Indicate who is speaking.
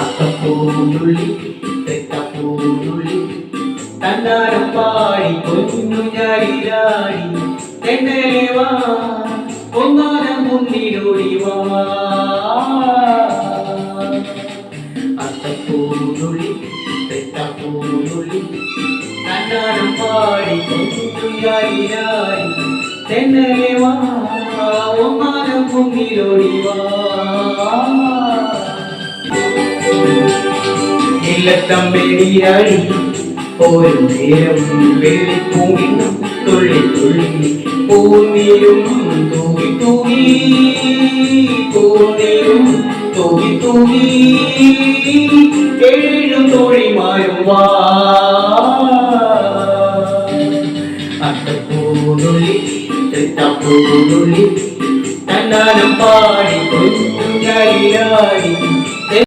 Speaker 1: അത്തപ്പൂനുള്ളി തെറ്റപ്പൂനുള്ളി തന്നാരം പാടി പൊന്നുഞ്ഞാലിലാടി തെന്നലെ വാ ഒന്നാനം മുന്നിലൂടി വാ അത്തപ്പൂനുള്ളി തെറ്റപ്പൂനുള്ളി തന്നാരം പാടി പൊന്നുഞ്ഞാലിലാടി തെന്നലെ വാ ഒന്നാനം മുന്നിലൂടി വാ ഇല്ലത്തമ്പേടിയാടി ഒരു നേരം വെള്ളിപ്പൂവിനും തുള്ളി തുള്ളി പൂനീരും തൂകി തൂകി പൂനീരും തൂകി തൂകി ഏഴു തോഴിമാരും വാ അത്തപ്പൂനുള്ളി തെറ്റപ്പൂനുള്ളി